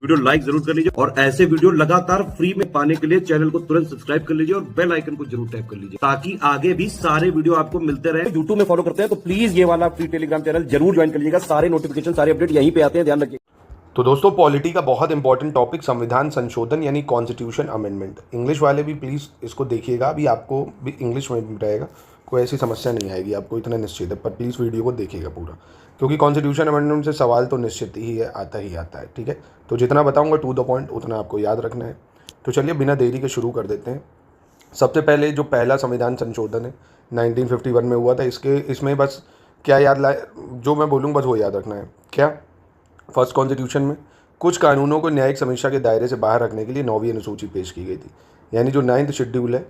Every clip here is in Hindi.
वीडियो लाइक जरूर कर लीजिए और ऐसे वीडियो लगातार फ्री में पाने के लिए चैनल को तुरंत सब्सक्राइब कर लीजिए और बेल आइकन को जरूर टैप कर लीजिए ताकि आगे भी सारे वीडियो आपको मिलते रहे। यूट्यूब में फॉलो करते हैं तो प्लीज ये वाला फ्री टेलीग्राम चैनल जरूर ज्वाइन कर लीजिएगा। सारे नोटिफिकेशन सारे अपडेट यहीं पे आते हैं, ध्यान रखिए। तो दोस्तों, पॉलिटी का बहुत इंपॉर्टेंट टॉपिक संविधान संशोधन यानी कॉन्स्टिट्यूशन अमेंडमेंट। इंग्लिश वाले भी प्लीज़ इसको देखिएगा, अभी आपको भी इंग्लिश में रहेगा, कोई ऐसी समस्या नहीं आएगी आपको, इतना निश्चित है। पर प्लीज़ वीडियो को देखिएगा पूरा, क्योंकि कॉन्स्टिट्यूशन अमेंडमेंट से सवाल तो निश्चित ही आता है। ठीक है, तो जितना बताऊँगा टू द पॉइंट उतना आपको याद रखना है। तो चलिए बिना देरी के शुरू कर देते हैं। सबसे पहले जो पहला संविधान संशोधन है 1951 में हुआ था, इसमें बस क्या याद लाए, जो मैं बोलूँ बस वो याद रखना है। क्या फर्स्ट कॉन्स्टिट्यूशन में कुछ कानूनों को न्यायिक समीक्षा के दायरे से बाहर रखने के लिए 9वीं अनुसूची पेश की गई थी, यानी जो 9th शेड्यूल है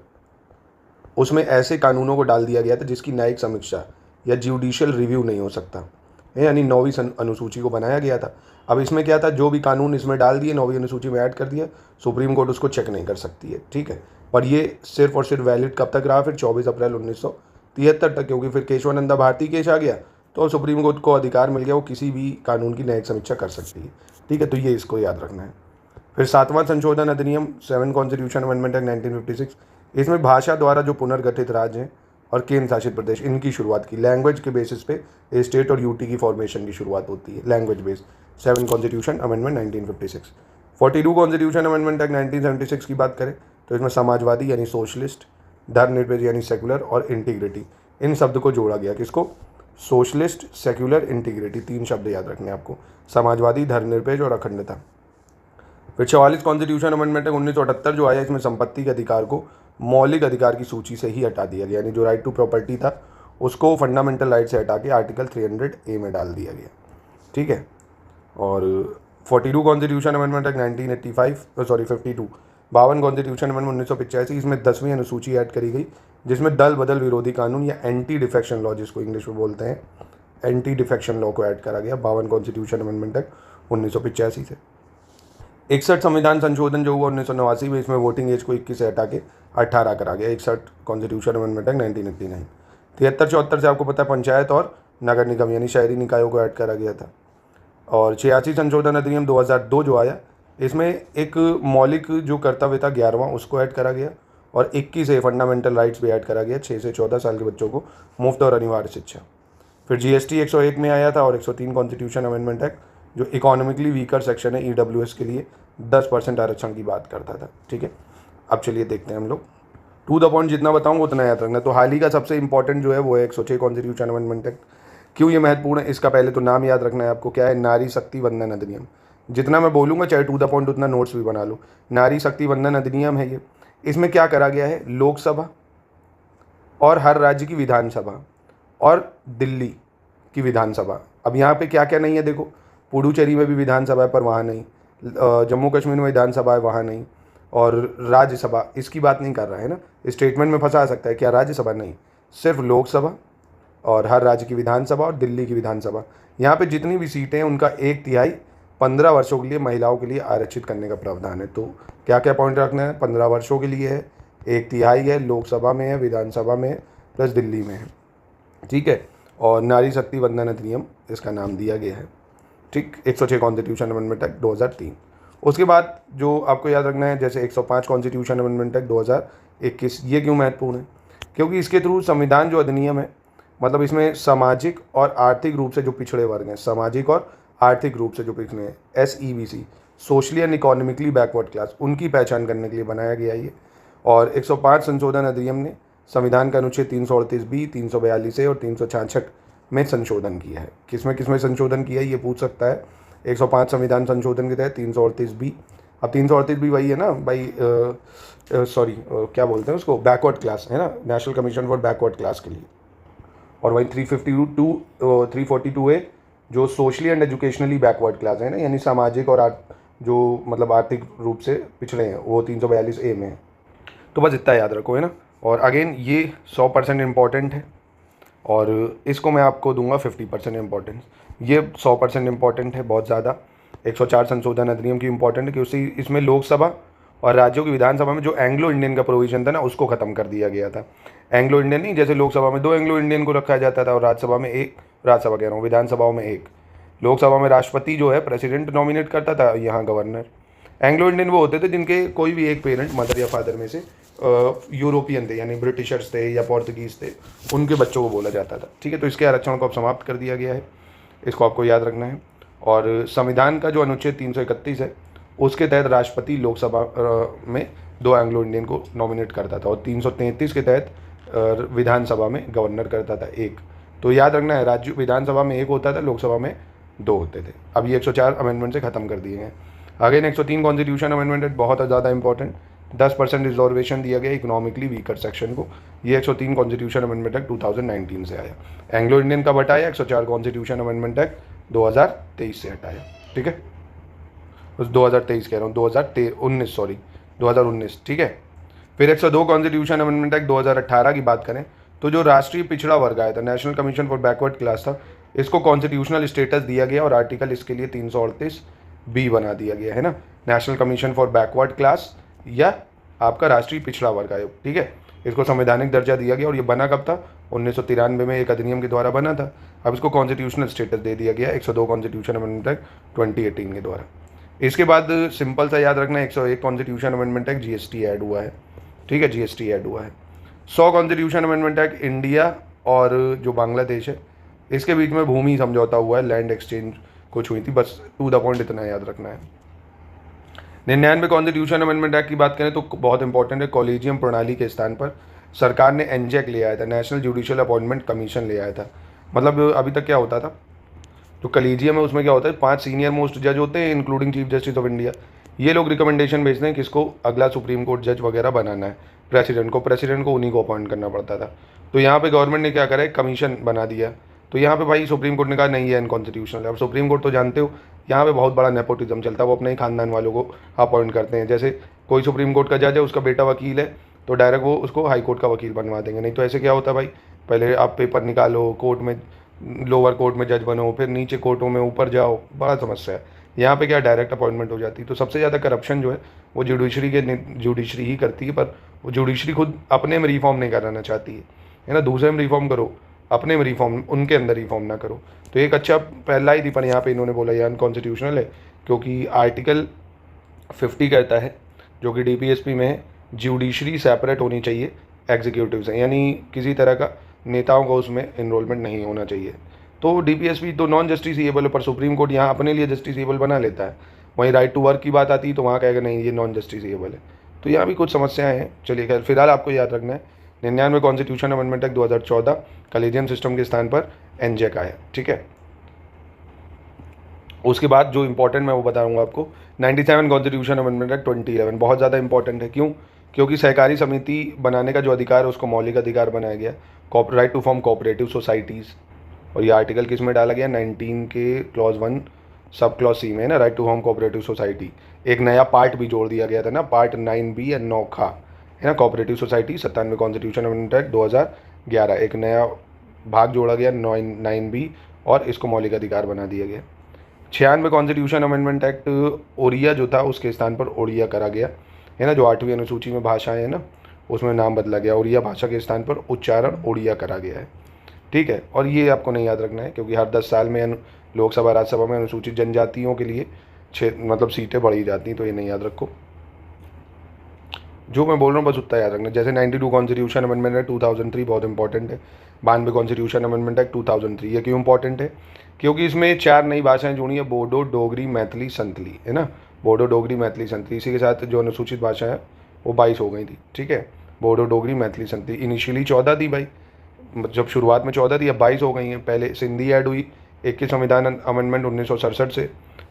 उसमें ऐसे कानूनों को डाल दिया गया था जिसकी न्यायिक समीक्षा या जुडिशियल रिव्यू नहीं हो सकता है, यानी 9वीं अनुसूची को बनाया गया था। अब इसमें क्या था, जो भी कानून इसमें डाल दिए 9वीं अनुसूची में ऐड कर दिया, सुप्रीम कोर्ट उसको चेक नहीं कर सकती है। ठीक है, पर ये सिर्फ और सिर्फ वैलिड कब तक रहा, फिर 24 अप्रैल 1973 तक, क्योंकि फिर केशवानंदा भारती केस आ गया तो सुप्रीम कोर्ट को अधिकार मिल गया, वो किसी भी कानून की न्यायिक समीक्षा कर सकती है। ठीक है, तो ये इसको याद रखना है। फिर 7वां संशोधन अधिनियम 7 कॉन्स्टिट्यूशन अमेंडमेंट एक्ट 1956, इसमें भाषा द्वारा जो पुनर्गठित राज्य हैं और केंद्र शासित प्रदेश, इनकी शुरुआत की, लैंग्वेज के बेसिस पे स्टेट और यूटी की फॉर्मेशन की शुरुआत होती है, language based. 7 constitution amendment 1956। 42 constitution amendment act 1976 की बात करें तो इसमें समाजवादी यानी सोशलिस्ट, धर्मनिरपेक्ष यानी सेकुलर और इंटीग्रिटी, इन शब्द को जोड़ा गया। किसको? सोशलिस्ट, सेक्युलर, इंटीग्रिटी, 3 शब्द याद रखने हैं आपको, समाजवादी, धर्मनिरपेक्ष और अखंडता। फिर 44 कॉन्स्टिट्यूशन अमेंडमेंट 1978 जो आया, इसमें संपत्ति के अधिकार को मौलिक अधिकार की सूची से ही हटा दिया गया, यानी जो राइट टू प्रॉपर्टी था उसको फंडामेंटल राइट से हटा के आर्टिकल 300A में डाल दिया गया। ठीक है, और 42 constitution amendment act 52 52 constitution amendment 1985, इसमें 10वीं अनुसूची ऐड करी गई, जिसमें दल बदल विरोधी कानून या एंटी डिफेक्शन लॉ, जिसको इंग्लिश में बोलते हैं, एंटी डिफेक्शन लॉ को ऐड करा गया 52 कॉन्स्टिट्यूशन अमेंडमेंट एक्ट 1985 से। 61 संविधान संशोधन जो हुआ 1989 में, इसमें वोटिंग एज को 21 से हटा के 18 करा गया, 61 कॉन्स्टिट्यूशन अमेंडमेंट एक्ट 1989। 73-74 से आपको पता है पंचायत और नगर निगम यानी शहरी निकायों को ऐड करा गया था। और 86 संशोधन अधिनियम 2002 जो आया, इसमें एक मौलिक जो कर्तव्य था 11वां उसको ऐड करा गया, और 21 से फंडामेंटल राइट्स भी ऐड करा गया, 6 से 14 साल के बच्चों को मुफ्त और अनिवार्य शिक्षा। फिर जीएसटी 101 में आया था, और 103 कॉन्स्टिट्यूशन अमेंडमेंट एक्ट जो इकोनॉमिकली वीकर सेक्शन है ईडब्ल्यूएस के लिए 10% आरक्षण की बात करता था। ठीक है, अब चलिए देखते हैं हम लोग, टू द पॉइंट जितना बताऊंगा उतना याद रखना। तो हाल ही का सबसे इंपॉर्टेंट जो है वो है 106 कॉन्स्टिट्यूशन अमेंडमेंट एक्ट। क्यों ये महत्वपूर्ण है, इसका पहले तो नाम याद रखना है आपको, क्या है, नारी शक्ति वंदन अधिनियम। जितना मैं बोलूँगा चाहे टू द पॉइंट उतना नोट्स भी बना लो। नारी शक्ति वंदन अधिनियम है ये। इसमें क्या करा गया है, लोकसभा और हर राज्य की विधानसभा और दिल्ली की विधानसभा, अब यहाँ पे क्या क्या नहीं है देखो, पुडुचेरी में भी विधानसभा है पर वहाँ नहीं, जम्मू कश्मीर में विधानसभा है वहाँ नहीं, और राज्यसभा इसकी बात नहीं कर रहा है ना, स्टेटमेंट में फंसा सकता है, क्या राज्यसभा नहीं, सिर्फ लोकसभा और हर राज्य की विधानसभा और दिल्ली की विधानसभा। यहाँ पे जितनी भी सीटें हैं उनका 1/3 15 वर्षों के लिए महिलाओं के लिए आरक्षित करने का प्रावधान है। तो क्या क्या पॉइंट रखना है, 15 वर्षों के लिए है, 1/3 है, लोकसभा में है, विधानसभा में है, प्लस दिल्ली में है। ठीक है, और नारी शक्ति वंदन अधिनियम इसका नाम दिया गया है। ठीक, 106 कॉन्स्टिट्यूशन अमेंडमेंट एक्ट 2003। उसके बाद जो आपको याद रखना है, जैसे 105 कॉन्स्टिट्यूशन अमेंडमेंट एक्ट 2021, ये क्यों महत्वपूर्ण है, क्योंकि इसके थ्रू संविधान जो अधिनियम है, मतलब इसमें सामाजिक और आर्थिक रूप से जो पिछड़े वर्ग हैं, सामाजिक और आर्थिक रूप से जो पिछड़े हैं, SEBC, socially and economically backward class, उनकी पहचान करने के लिए बनाया गया ये। और 105 संशोधन अधिनियम ने संविधान का अनुच्छेद 338B, 342A और 366 में संशोधन किया है। किसमें संशोधन किया है ये पूछ सकता है। 105 संविधान संशोधन के तहत 338B, अब 338B वही है ना भाई, क्या बोलते हैं उसको, बैकवर्ड क्लास है ना, national commission for backward class के लिए। और वही 342A जो socially and educationally backward class है ना, यानी सामाजिक और जो मतलब आर्थिक रूप से पिछड़े हैं, वो 342A में है। तो बस इतना याद रखो, है ना। और अगेन ये 100% इम्पॉर्टेंट है, और इसको मैं आपको दूंगा 50% इम्पॉर्टेंस। ये 100% इम्पॉर्टेंट है, बहुत ज़्यादा। 104 संशोधन अधिनियम की इम्पॉर्टेंट है क्योंकि इसमें लोकसभा और राज्यों की विधानसभा में जो एंग्लो इंडियन का प्रोविजन था ना, उसको ख़त्म कर दिया गया था। एंग्लो इंडियन नहीं, जैसे लोकसभा में 2 एंग्लो इंडियन को रखा जाता था और राज्यसभा में 1, राज्यसभा कह रहा हूँ, विधानसभाओं में 1, लोकसभा में राष्ट्रपति जो है प्रेसिडेंट नॉमिनेट करता था, यहाँ गवर्नर। एंग्लो इंडियन वो होते थे जिनके कोई भी एक पेरेंट, मदर या फादर में से यूरोपियन थे, यानी ब्रिटिशर्स थे या पोर्तुगीज थे, उनके बच्चों को बोला जाता था। ठीक है, तो इसके आरक्षण को अब समाप्त कर दिया गया है, इसको आपको याद रखना है। और संविधान का जो अनुच्छेद 331 है उसके तहत राष्ट्रपति लोकसभा में 2 एंग्लो इंडियन को नॉमिनेट करता था, और 333 के तहत विधानसभा में गवर्नर करता था 1। तो याद रखना है, राज्य विधानसभा में 1 होता था, लोकसभा में 2 होते थे। अब ये 104 अमेंडमेंट से ख़त्म कर दिए हैं। अगेन 103 कॉन्स्टिट्यूशन अमेंडमेंट बहुत ज़्यादा इंपॉर्टेंट, 10% रिजर्वेशन दिया गया इकोनॉमिकली वीकर सेक्शन को। ये 103 कॉन्स्टिट्यूशन अमेंडमेंट एक्ट 2019 से आया। एंग्लो इंडियन कब हटाया? 104 कॉन्स्टिट्यूशन अमेंडमेंट एक्ट 2023 से हटाया। ठीक है, 2023 कह रहा हूँ, 2019, ठीक है। फिर 102 कॉन्स्टिट्यूशन अमेंडमेंट एक्ट 2018 की बात करें तो जो राष्ट्रीय पिछड़ा वर्ग आया था, national commission for backward class था, इसको कॉन्स्टिट्यूशनल स्टेटस दिया गया और आर्टिकल इसके लिए 338 बी बना दिया गया है ना, national commission for backward class या आपका राष्ट्रीय पिछड़ा वर्ग आयोग। ठीक है, इसको संवैधानिक दर्जा दिया गया और ये बना कब था? 1993 में एक अधिनियम के द्वारा बना था। अब इसको कॉन्स्टिट्यूशनल स्टेटस दे दिया गया 102 कॉन्स्टिट्यूशन अमेंडमेंट एक्ट 2018 के द्वारा। इसके बाद सिंपल सा याद रखना, 101 constitution amendment act GST add हुआ है। ठीक है, जीएसटी ऐड हुआ है। 100 कॉन्स्टिट्यूशन अमेंडमेंट एक्ट इंडिया और जो बांग्लादेश है इसके बीच में भूमि समझौता हुआ है, लैंड एक्सचेंज कुछ हुई थी, बस टू द पॉइंट इतना याद रखना है। 99 कॉन्स्टिट्यूशन अमेंडमेंट एक्ट की बात करें तो बहुत इंपॉर्टेंट है, कॉलेजियम प्रणाली के स्थान पर सरकार ने एनजेक ले आया था, नेशनल जुडिशियल अपॉइंटमेंट कमीशन ले आया था। मतलब अभी तक क्या होता था, जो कॉलेजियम है उसमें क्या होता है, 5 सीनियर मोस्ट जज होते हैं including chief justice of India. ये लोग रिकमेंडेशन भेजते हैं किसको, अगला सुप्रीम कोर्ट जज वगैरह बनाना है, प्रेसिडेंट को उन्हीं को अपॉइंट करना पड़ता था। तो यहाँ पे गवर्नमेंट ने क्या करा है, कमीशन बना दिया। तो यहाँ पे भाई सुप्रीम कोर्ट ने कहा नहीं है अनकॉन्स्टिट्यूशनल। अब सुप्रीम कोर्ट तो जानते हो यहाँ पे बहुत बड़ा नेपोटिज्म चलता है, वो अपने ही खानदान वालों को अपॉइंट करते हैं। जैसे कोई सुप्रीम कोर्ट का जज है, उसका बेटा वकील है, तो डायरेक्ट वो उसको हाई कोर्ट का वकील बनवा देंगे। नहीं तो ऐसे क्या होता है भाई, पहले आप पेपर निकालो, कोर्ट में लोअर कोर्ट में जज बनो, फिर नीचे कोर्टों में ऊपर जाओ, बड़ा समस्या है। यहाँ पे क्या डायरेक्ट अपॉइंटमेंट हो जाती है। तो सबसे ज़्यादा करप्शन जो है वो जुडिशरी ही करती है, पर वो जुडिशरी खुद अपने में रिफॉर्म नहीं कराना चाहती है ना, दूसरे में रिफॉर्म करो, अपने में रिफॉर्म, उनके अंदर रिफॉर्म ना करो। तो एक अच्छा पहला ही थी, पर यहाँ पे इन्होंने बोला ये अनकॉन्स्टिट्यूशनल है, क्योंकि आर्टिकल 50 कहता है, जो कि डीपीएसपी में है, जुडिशरी सेपरेट होनी चाहिए एग्जीक्यूटिव से, यानी किसी तरह का नेताओं को उसमें इन्रोलमेंट नहीं होना चाहिए। तो डीपीएसपी तो नॉन जस्टिसेबल है, पर सुप्रीम कोर्ट यहाँ अपने लिए जस्टिसेबल बना लेता है। वहीं राइट टू वर्क की बात आती है तो वहाँ कहेगा नहीं ये नॉन जस्टिसेबल है। तो यहाँ भी कुछ समस्याएं हैं। चलिए खैर, फिलहाल आपको याद रखना है 99 constitution amendment act 2014 collegium system के स्थान पर एनजेक आया। ठीक है, उसके बाद जो इंपॉर्टेंट मैं वो बताऊंगा आपको, 97 कॉन्स्टिट्यूशन अमेंडमेंट एक्ट 2011 बहुत ज़्यादा इंपॉर्टेंट है। क्यों? क्योंकि सहकारी समिति बनाने का जो अधिकार है उसको मौलिक अधिकार बनाया गया, right to form cooperative societies. और ये आर्टिकल किस में डाला गया, 19 के क्लॉज 1 सब क्लॉज सी में है ना, right to form cooperative society. एक नया पार्ट भी जोड़ दिया गया था ना, पार्ट 9B या 9 खा है ना, cooperative society. 97 constitution amendment act 2011 एक नया भाग जोड़ा गया 9B और इसको मौलिक अधिकार बना दिया गया। 96 कॉन्स्टिट्यूशन अमेंडमेंट एक्ट ओडिया जो था उसके स्थान पर ओडिया करा गया है ना, जो 8वीं अनुसूची में भाषाएं है ना उसमें नाम बदला गया, ओडिया भाषा के स्थान पर उच्चारण ओडिया करा गया है। ठीक है, और ये आपको नहीं याद रखना है क्योंकि हर 10 साल में लोकसभा राज्यसभा में अनुसूचित जनजातियों के लिए मतलब सीटें बढ़ी जाती हैं, तो ये नहीं याद रखो। जो मैं बोल रहा हूँ बस उतना याद रखना। जैसे 92 कॉन्स्टिट्यूशन अमेंडमेंट एक्ट 2003 बहुत इंपॉर्टेंट है। 92 कॉन्स्टिट्यूशन अमेंडमेंट एक्ट 2003 ये क्यों इंपॉर्टेंट है? क्योंकि इसमें 4 नई भाषाएं जुड़ी है, बोडो, डोगरी, मैथिली, संतली है ना, बोडो, डोगरी, मैथिली, संतली। इसी के साथ जो अनुसूचित भाषा है वो 22 हो गई थी। ठीक है, बोडो, डोगरी, मैथिली, संतली। इनिशियली 14 थी भाई, जब शुरुआत में 14 थी, अब 22 हो गई हैं। पहले सिंधी ऐड हुई 21 संविधान अमेंडमेंट 1967 से,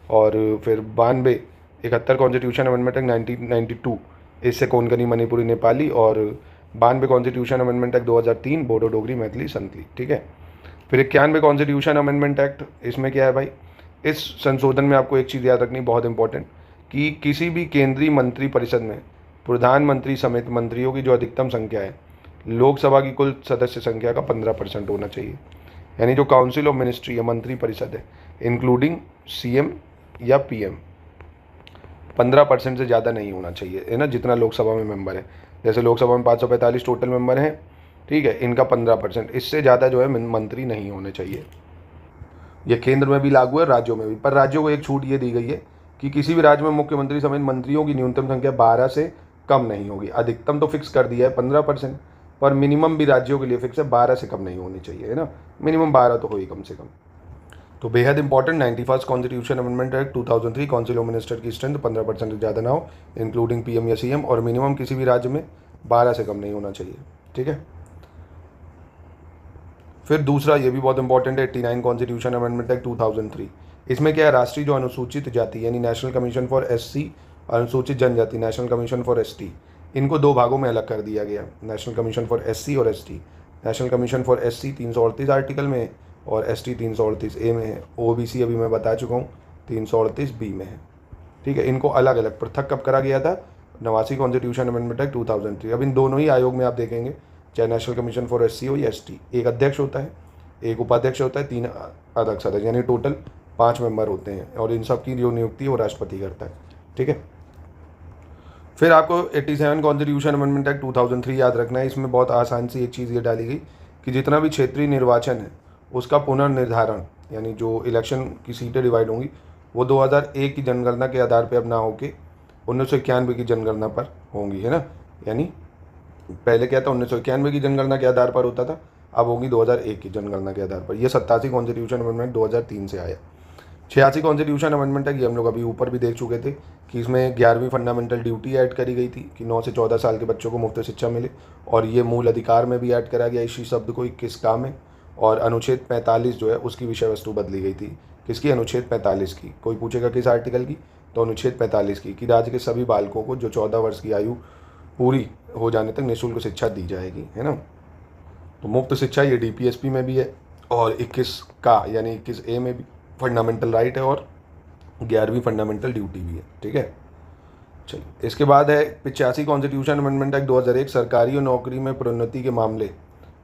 और फिर 92 71 कॉन्स्टिट्यूशन अमेंडमेंट एक्ट 1992 इससे कोंकणी, मणिपुरी, नेपाली, और 92 constitution amendment act 2003 Bodo, Dogri, Maithili, Santali. ठीक है, फिर 91 कॉन्स्टिट्यूशन अमेंडमेंट एक्ट, इसमें क्या है भाई, इस संशोधन में आपको एक चीज़ याद रखनी बहुत इंपॉर्टेंट, कि किसी भी केंद्रीय मंत्री परिषद में प्रधानमंत्री समेत मंत्रियों की जो अधिकतम संख्या है लोकसभा की कुल सदस्य संख्या का 15% होना चाहिए। यानी जो काउंसिल ऑफ मिनिस्ट्री है, मंत्री परिषद है, इंक्लूडिंग सीएम या पीएम, 15% से ज़्यादा नहीं होना चाहिए है ना, जितना लोकसभा में मेंबर है। जैसे लोकसभा में 545 टोटल मेंबर हैं, ठीक है, इनका 15%, इससे ज़्यादा जो है मंत्री नहीं होने चाहिए। ये केंद्र में भी लागू है, राज्यों में भी। पर राज्यों को एक छूट ये दी गई है कि किसी भी राज्य में मुख्यमंत्री समेत मंत्रियों की न्यूनतम संख्या 12 से कम नहीं होगी। अधिकतम तो फिक्स कर दिया है 15%, पर मिनिमम भी राज्यों के लिए फिक्स है, 12 से कम नहीं होनी चाहिए, है ना। मिनिमम 12 तो हो ही कम से कम। तो बेहद important 91st constitution amendment act 2003, council of minister की स्ट्रेंथ 15% से ज़्यादा ना हो, इंक्लूडिंग पीएम या सीएम, और मिनिमम किसी भी राज्य में 12 से कम नहीं होना चाहिए, ठीक है। फिर दूसरा ये भी बहुत इंपॉर्टेंट है 89 कॉन्स्टिट्यूशन अमेंडमेंट एक्ट 2003। इसमें क्या है, राष्ट्रीय जो अनुसूचित जाति यानी नेशनल कमीशन फॉर एससी, अनुसूचित जनजाति नेशनल कमीशन फॉर एसटी, इनको दो भागों में अलग कर दिया गया। नेशनल कमीशन फॉर एससी और ST. National commission for SC 338 article में है और एसटी 338 ए में है। ओबीसी अभी मैं बता चुका हूँ 338 बी में है, ठीक है। इनको अलग अलग पृथक कब करा गया था, 89 कॉन्स्टिट्यूशन अमेंडमेंट एक्ट 2003। अब इन दोनों ही आयोग में आप देखेंगे, चाहे नेशनल कमीशन फॉर एससी हो या एसटी, एक अध्यक्ष होता है, एक उपाध्यक्ष होता है, 3 अध्यक्ष सदस्य, यानी टोटल 5 मेंबर होते हैं, और इन सब की जो नियुक्ति है वो राष्ट्रपति करता है, ठीक है। फिर आपको 87 कॉन्स्टिट्यूशन अमेंडमेंट एक्ट 2003 याद रखना है। इसमें बहुत आसान सी एक चीज़ ये डाली गई कि जितना भी क्षेत्रीय निर्वाचन है उसका पुनर्निर्धारण, यानी जो इलेक्शन की सीटें डिवाइड होंगी वो 2001 की जनगणना के आधार पर अब ना होकर 1991 की जनगणना पर होंगी, है ना। यानी पहले क्या था, 1991 की जनगणना के आधार पर होता था, अब होगी 2001 की जनगणना के आधार पर। यह 87 कॉन्स्टिट्यूशन अमेंडमेंट 2003 से आया। 86 कॉन्स्टिट्यूशन अमेंडमेंट है, ये हम लोग अभी ऊपर भी देख चुके थे कि इसमें 11वीं फंडामेंटल ड्यूटी ऐड करी गई थी कि 9 से 14 साल के बच्चों को मुफ्त शिक्षा मिले, और ये मूल अधिकार में भी ऐड करा गया इसी शब्द को 21 का में। और अनुच्छेद 45 जो है उसकी विषय वस्तु बदली गई थी। किसकी, अनुच्छेद 45 की। कोई पूछेगा किस आर्टिकल की, तो अनुच्छेद 45 की, कि राज्य के सभी बालकों को जो 14 वर्ष की आयु पूरी हो जाने तक निःशुल्क शिक्षा दी जाएगी, है ना। तो मुफ्त शिक्षा ये डीपीएसपी में भी है, और 21 का यानी 21 ए में भी फंडामेंटल राइट है, और 11वीं फंडामेंटल ड्यूटी भी है, ठीक है। चलिए, इसके बाद है 85 कॉन्स्टिट्यूशन अमेंडमेंट एक्ट 2001। सरकारी और नौकरी में प्रोन्नति के मामले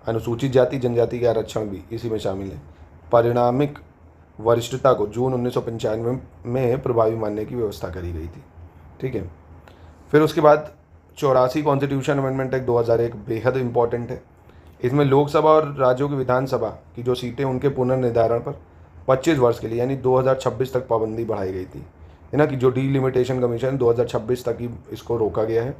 अनुसूचित जाति जनजाति के आरक्षण भी इसी में शामिल है। परिणामिक वरिष्ठता को जून 1995 में प्रभावी मानने की व्यवस्था करी गई थी, ठीक है। फिर उसके बाद 84 कॉन्स्टिट्यूशन अमेंडमेंट एक्ट 2001 बेहद इंपॉर्टेंट है। इसमें लोकसभा और राज्यों की विधानसभा की जो सीटें उनके पुनर्निर्धारण पर 25 वर्ष के लिए यानी 2026 तक पाबंदी बढ़ाई गई थी, है ना, कि जो डीलिमिटेशन कमीशन 2026 तक ही इसको रोका गया है।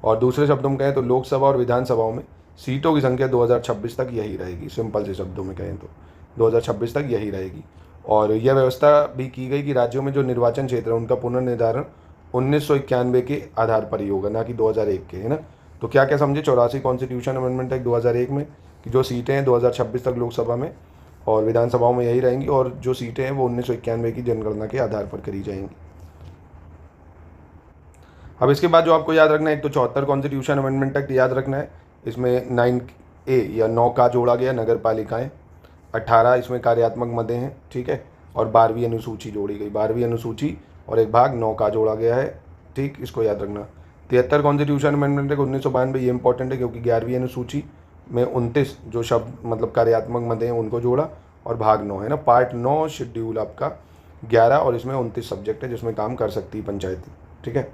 और दूसरे शब्दों में कहें तो लोकसभा और विधानसभाओं में सीटों की संख्या 2026 तक यही रहेगी। सिंपल से शब्दों में कहें तो 2026 तक यही रहेगी। और यह व्यवस्था भी की गई कि राज्यों में जो निर्वाचन क्षेत्र है उनका पुनर्निर्धारण 1991 के आधार पर ही होगा, ना कि 2001 के, है ना। तो क्या क्या समझे 84 कॉन्स्टिट्यूशन अमेंडमेंट एक्ट 2001 में कि जो सीटें हैं 2026 तक लोकसभा में और विधानसभाओं में यही रहेंगी, और जो सीटें हैं वो 1991 की जनगणना के आधार पर करी जाएंगी। अब इसके बाद जो आपको याद रखना है, एक तो 74 कॉन्स्टिट्यूशन अमेंडमेंट एक्ट याद रखना है। इसमें 9A या 9 का जोड़ा गया, नगर पालिकाएँ। 18 इसमें कार्यात्मक मदें हैं, ठीक है। और 12वीं अनुसूची जोड़ी गई, 12वीं अनुसूची और एक भाग 9 का जोड़ा गया है, ठीक, इसको याद रखना। 73 कॉन्स्टिट्यूशन अमेंडमेंट एक्ट 1992 ये इंपॉर्टेंट है क्योंकि 11वीं अनुसूची में 29 जो शब्द मतलब कार्यात्मक मदें हैं उनको जोड़ा, और भाग 9 है ना, पार्ट 9 शेड्यूल आपका 11, और इसमें 29 सब्जेक्ट है जिसमें काम कर सकती है पंचायती, ठीक है।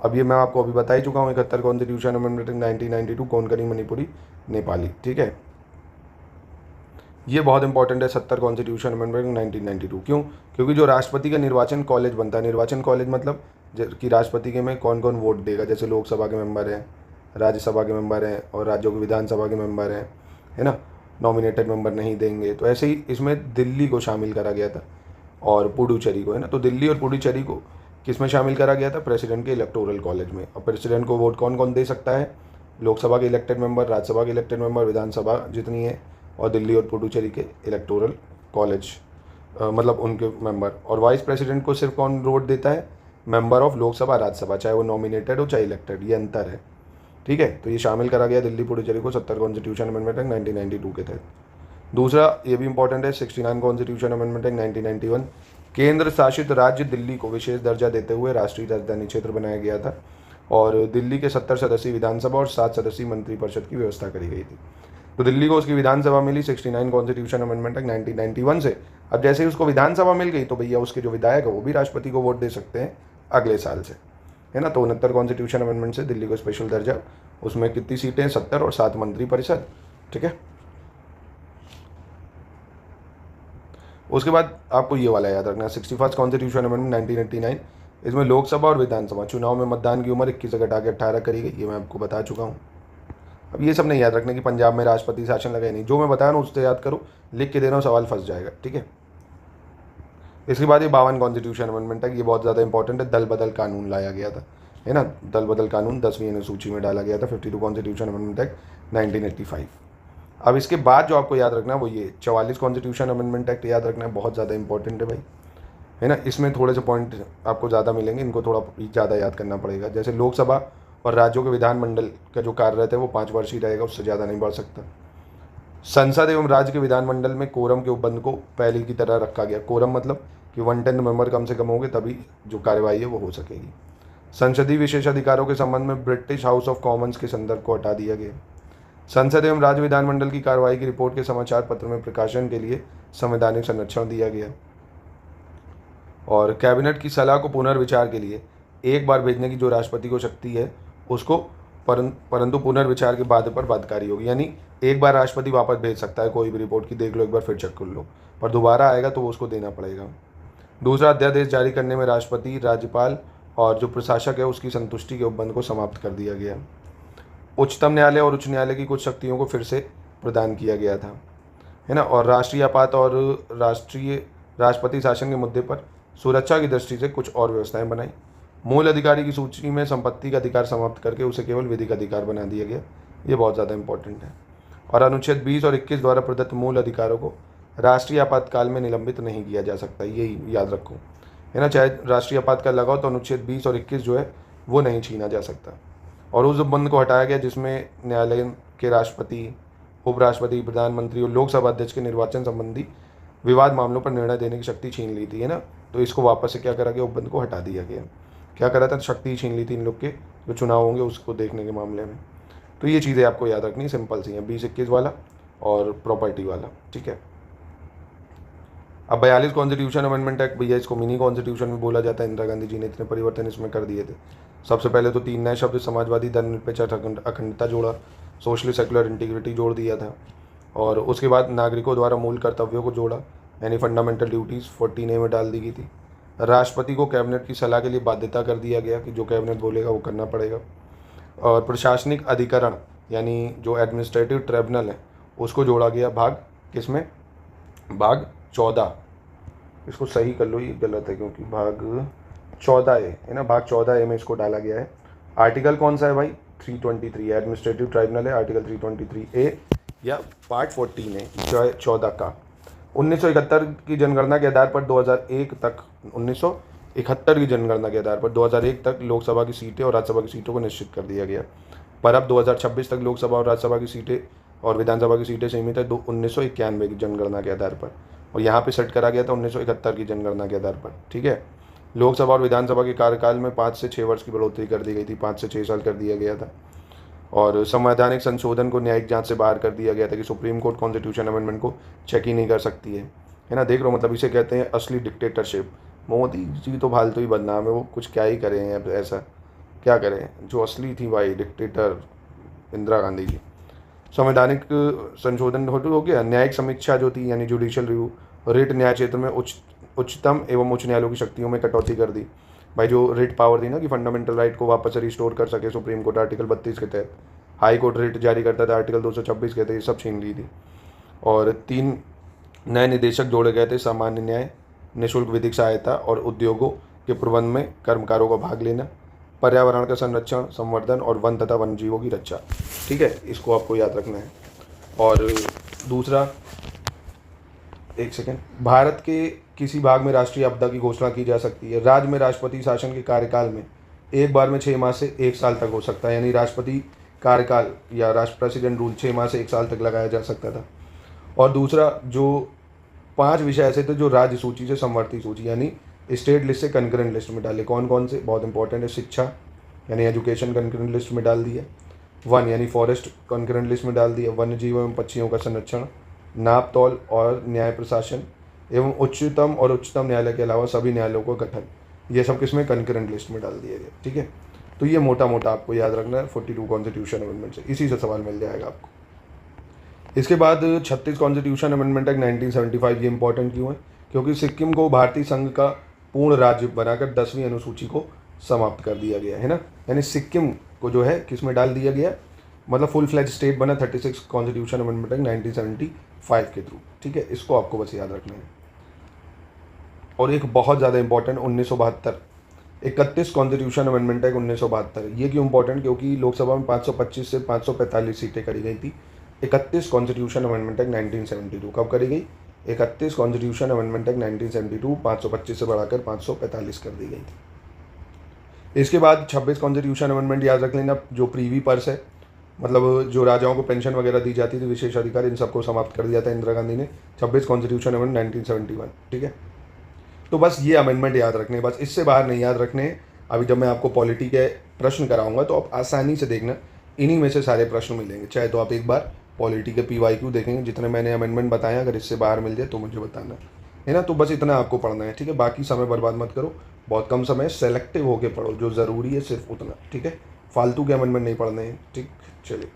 अब ये मैं आपको अभी बता ही चुका हूँ। 71 कॉन्स्टिट्यूशन अमेंडमेंट 1992 कोंकणी मणिपुरी नेपाली, ठीक है। ये बहुत इंपॉर्टेंट है 70 कॉन्स्टिट्यूशन अमेंडमेंट 1992। क्यों? क्योंकि जो राष्ट्रपति का निर्वाचन कॉलेज बनता है, निर्वाचन कॉलेज मतलब कि राष्ट्रपति के में कौन कौन वोट देगा, जैसे लोकसभा के मेंबर हैं, राज्यसभा के मेंबर हैं, और राज्यों की विधानसभा के मेंबर हैं, है ना, नॉमिनेटेड मेंबर नहीं देंगे। तो ऐसे ही इसमें दिल्ली को शामिल करा गया था और पुडुचेरी को, है ना। तो दिल्ली और पुडुचेरी को किस में शामिल करा गया था, प्रेसिडेंट के इलेक्टोरल कॉलेज में। और प्रेसिडेंट को वोट कौन कौन दे सकता है, लोकसभा के इलेक्टेड मेंबर, राज्यसभा के इलेक्टेड मेंबर, विधानसभा जितनी है, और दिल्ली और पुडुचेरी के इलेक्टोरल कॉलेज मतलब उनके मेंबर। और वाइस प्रेसिडेंट को सिर्फ कौन वोट देता है, मेंबर ऑफ लोकसभा राज्यसभा, चाहे वो नॉमिनेटेड हो चाहे इलेक्टेड, ये अंतर है, ठीक है। तो ये शामिल करा गया दिल्ली पुडुचेरी को 70 कॉन्स्टिट्यूशन अमेंडमेंट एक्ट 1992 के तहत। दूसरा ये भी इंपॉर्टेंट है 69 कॉन्स्टिट्यूशन अमेंडमेंट एक्ट 1991। केंद्र शासित राज्य दिल्ली को विशेष दर्जा देते हुए राष्ट्रीय राजधानी क्षेत्र बनाया गया था, और दिल्ली के 70 सदस्यीय विधानसभा और 7 सदस्यीय मंत्रिपरिषद की व्यवस्था करी गई थी। तो दिल्ली को उसकी विधानसभा मिली 69 कॉन्स्टिट्यूशन अमेंडमेंट एक्ट 1991 से। अब जैसे ही उसको विधानसभा मिल गई तो भैया उसके जो विधायक है वो भी राष्ट्रपति को वोट दे सकते हैं अगले साल से, है ना। तो 69 कॉन्स्टिट्यूशन अमेंडमेंट से दिल्ली को स्पेशल दर्जा, उसमें कितनी सीटें, 70 और 7 मंत्रिपरिषद, ठीक है। उसके बाद आपको ये वाला याद रखना है 61st कॉन्स्टिट्यूशन अमेंडमेंट 1989, इसमें लोकसभा और विधानसभा चुनाव में मतदान की उम्र 21 से घटा के 18 करी गई, ये मैं आपको बता चुका हूँ। अब ये सब नहीं याद रखने कि पंजाब में राष्ट्रपति शासन लगा नहीं, जो मैं बताया ना उससे याद करो, लिख के देना सवाल फंस जाएगा, ठीक है। इसके बाद ये 52 कॉन्स्टिट्यूशन अमेंडमेंट है, ये बहुत ज़्यादा इंपॉर्टेंट है, दल बदल कानून लाया गया था, है ना, दल बदल कानून 10वीं अनुसूची में डाला गया था, 52 कॉन्स्टिट्यूशन अमेंडमेंट एक्ट 1985। अब इसके बाद जो आपको याद रखना है वो ये 44 कॉन्स्टिट्यूशन अमेंडमेंट एक्ट याद रखना है, बहुत ज़्यादा इंपॉर्टेंट है भाई, है ना। इसमें थोड़े से पॉइंट आपको ज़्यादा मिलेंगे, इनको थोड़ा ज़्यादा याद करना पड़ेगा। जैसे लोकसभा और राज्यों के विधानमंडल का जो कार्यरत है वो 5 वर्ष ही रहेगा, उससे ज़्यादा नहीं बढ़ सकता। संसद एवं राज्य के विधानमंडल में कोरम के उपबंध को पहले की तरह रखा गया। कोरम मतलब कि 110 मेंबर कम से कम होंगे तभी जो कार्यवाही है वो हो सकेगी। संसदीय विशेष अधिकारों के संबंध में ब्रिटिश हाउस ऑफ कॉमन्स के संदर्भ को हटा दिया गया। संसद एवं राज्य विधानमंडल की कार्यवाही की रिपोर्ट के समाचार पत्र में प्रकाशन के लिए संवैधानिक संरक्षण दिया गया। और कैबिनेट की सलाह को पुनर्विचार के लिए एक बार भेजने की जो राष्ट्रपति को शक्ति है उसको परंतु पुनर्विचार के बाद पर बाध्यकारी होगी, यानी एक बार राष्ट्रपति वापस भेज सकता है कोई भी रिपोर्ट की, देख लो एक बार फिर चेक कर लो, पर दोबारा आएगा तो उसको देना पड़ेगा। दूसरा, अध्यादेश जारी करने में राष्ट्रपति, राज्यपाल और जो प्रशासक है उसकी संतुष्टि के उपबंध को समाप्त कर दिया गया। उच्चतम न्यायालय और उच्च न्यायालय की कुछ शक्तियों को फिर से प्रदान किया गया था, है ना। और राष्ट्रीय आपात और राष्ट्रपति शासन के मुद्दे पर सुरक्षा की दृष्टि से कुछ और व्यवस्थाएं बनाई। मूल अधिकारी की सूची में संपत्ति का अधिकार समाप्त करके उसे केवल विधिक अधिकार बना दिया गया, ये बहुत ज़्यादा इंपॉर्टेंट है। और अनुच्छेद 20 और 21 द्वारा प्रदत्त मूल अधिकारों को राष्ट्रीय आपातकाल में निलंबित नहीं किया जा सकता, यही याद रखो, है ना। चाहे राष्ट्रीय आपातकाल लगाओ तो अनुच्छेद 20 और 21 जो है वो नहीं छीना जा सकता। और उस उपबंध को हटाया गया जिसमें न्यायालय के राष्ट्रपति, उपराष्ट्रपति, प्रधानमंत्री और लोकसभा अध्यक्ष के निर्वाचन संबंधी विवाद मामलों पर निर्णय देने की शक्ति छीन ली थी, है ना। तो इसको वापस से क्या करा गया, उपबंध को हटा दिया गया। क्या करा था, शक्ति छीन ली थी इन लोग के जो चुनाव होंगे उसको देखने के मामले में। तो ये चीज़ें आपको याद रखनी, सिंपल सी हैं, 20-21 वाला और प्रॉपर्टी वाला, ठीक है। अब 42 कॉन्स्टिट्यूशन अमेंडमेंट एक्ट, भैया इसको मिनी कॉन्स्टिट्यूशन में बोला जाता है। इंदिरा गांधी जी ने इतने परिवर्तन इसमें कर दिए थे। सबसे पहले तो 3 नए शब्द, समाजवादी, धर्मनिरपेक्ष, अखंडता जोड़ा, सोशलिस्ट सेक्युलर इंटीग्रिटी जोड़ दिया था। और उसके बाद नागरिकों द्वारा मूल कर्तव्यों को जोड़ा, यानी फंडामेंटल ड्यूटीज़ 14A में डाल दी गई थी। राष्ट्रपति को कैबिनेट की सलाह के लिए बाध्यता कर दिया गया कि जो कैबिनेट बोलेगा वो करना पड़ेगा। और प्रशासनिक अधिकरण यानी जो एडमिनिस्ट्रेटिव ट्रिब्यूनल है उसको जोड़ा गया भाग किसमें, भाग 14, इसको सही कर लो, ये गलत है क्योंकि भाग 14A है ना, भाग 14A में इसको डाला गया है। आर्टिकल कौन सा है भाई, 323 एडमिनिस्ट्रेटिव ट्रिब्यूनल है, आर्टिकल 323A या पार्ट 14 है 14 का। 1971 की जनगणना के आधार पर 2001 तक 1971 की जनगणना के आधार पर 2001 तक लोकसभा की सीटें और राज्यसभा की सीटों को निश्चित कर दिया गया। पर अब 2026 तक लोकसभा और राज्यसभा की सीटें और विधानसभा की सीटें सीमित है 1991 की जनगणना के आधार पर, और यहाँ पे सेट करा गया था 1971 की जनगणना के आधार पर, ठीक है। लोकसभा और विधानसभा के कार्यकाल में 5 से 6 वर्ष की बढ़ोतरी कर दी गई थी, 5 से 6 साल कर दिया गया था। और संवैधानिक संशोधन को न्यायिक जांच से बाहर कर दिया गया था कि सुप्रीम कोर्ट कॉन्स्टिट्यूशन अमेंडमेंट को चेक ही नहीं कर सकती है ना। देख लो, मतलब इसे कहते हैं असली डिक्टेटरशिप। मोदी जी तो फालतू ही बदनाम है, वो कुछ क्या ही करें, अब ऐसा क्या करें, जो असली थी भाई डिक्टेटर इंदिरा गांधी जी। संवैधानिक संशोधन हो गया। न्यायिक समीक्षा जो थी यानी जुडिशियल रिव्यू, रिट न्याय क्षेत्र में उच्चतम एवं उच्च न्यायालयों की शक्तियों में कटौती कर दी भाई। जो रिट पावर थी ना कि फंडामेंटल राइट को वापस से रिस्टोर कर सके सुप्रीम कोर्ट, आर्टिकल 32 के तहत हाई कोर्ट रिट जारी करता था, आर्टिकल 226 के तहत, ये सब छीन ली थी। और 3 नए निदेशक जोड़े गए थे, सामान्य न्याय, निःशुल्क विधिक सहायता और उद्योगों के प्रबंध में कर्मकारों का भाग लेना, पर्यावरण का संरक्षण, संवर्धन और वन तथा वन्य जीवों की रक्षा, ठीक है, इसको आपको याद रखना है। और दूसरा, एक सेकेंड, भारत के किसी भाग में राष्ट्रीय आपदा की घोषणा की जा सकती है। राज्य में राष्ट्रपति शासन के कार्यकाल में एक बार में 6 माह से 1 साल तक हो सकता है, यानी राष्ट्रपति कार्यकाल या राष्ट्र प्रेसिडेंट रूल 6 माह से 1 साल तक लगाया जा सकता था। और दूसरा, जो 5 विषय ऐसे थे जो राज्य सूची से समवर्ती सूची यानी स्टेट लिस्ट से कंकरेंट लिस्ट में डाले। कौन कौन से, बहुत इंपॉर्टेंट है, शिक्षा यानी एजुकेशन कंकरेंट लिस्ट में डाल दिया, वन यानी फॉरेस्ट कंकरेंट लिस्ट में डाल दिया, वन्य जीव एवं पक्षियों का संरक्षण, नाप तौल और न्याय प्रशासन एवं उच्चतम और उच्चतम न्यायालय के अलावा सभी न्यायालयों का गठन, ये सब किसमें, कंकरेंट लिस्ट में डाल दिया गया, ठीक है। तो ये मोटा मोटा आपको याद रखना है 42 कॉन्स्टिट्यूशन अमेंडमेंट से, इसी से सवाल मिल जाएगा आपको। इसके बाद 36 कॉन्स्टिट्यूशन अमेंडमेंट एक्ट 1975, ये इंपॉर्टेंट क्यों है क्योंकि सिक्किम को भारतीय संघ का पूर्ण राज्य बनाकर 10वीं अनुसूची को समाप्त कर दिया गया है ना। यानी सिक्किम को जो है किस में डाल दिया गया, मतलब फुल फ्लैज स्टेट बना 36 कॉन्स्टिट्यूशन अमेंडमेंट एक्ट 1975 के थ्रू। ठीक है, इसको आपको बस याद रखना है। और एक बहुत ज़्यादा इंपॉर्टेंट 1972 31 कॉन्स्टिट्यूशन अमेंडमेंट एक्ट 1972। ये क्यों इंपॉर्टेंट, क्योंकि लोकसभा में 525 से 545 सीटें करी गई थी। 31 कॉन्स्टिट्यूशन अमेंडमेंट एक्ट 1972 कब करी गई, 31 कॉन्स्टिट्यूशन अमेंडमेंट एक्ट 1972 525 से बढ़ाकर 545 कर दी गई थी। इसके बाद 26 कॉन्स्टिट्यूशन अमेंडमेंट याद रख लेना, जो प्रीवी पर्स है, मतलब जो राजाओं को पेंशन वगैरह दी जाती थी, विशेष अधिकार, इन सबको समाप्त कर दिया था इंदिरा गांधी ने। 26 कॉन्स्टिट्यूशन अमेंडमेंट 1971। ठीक है, तो बस ये अमेंडमेंट याद रखने, बस इससे बाहर नहीं याद रखने। अभी जब मैं आपको पॉलिटी के प्रश्न कराऊंगा तो आप आसानी से देखना, इन्हीं में से सारे प्रश्न मिलेंगे। चाहे तो आप एक बार पॉलिटी के PYQ देखेंगे, जितने मैंने अमेंडमेंट बताए, अगर इससे बाहर मिल जाए तो मुझे बताना है ना। तो बस इतना आपको पढ़ना है। ठीक है, बाकी समय बर्बाद मत करो, बहुत कम समय, सेलेक्टिव होकर पढ़ो, जो ज़रूरी है सिर्फ उतना। ठीक है, फालतू के अमेंडमेंट नहीं पढ़ने हैं। ठीक, चलिए।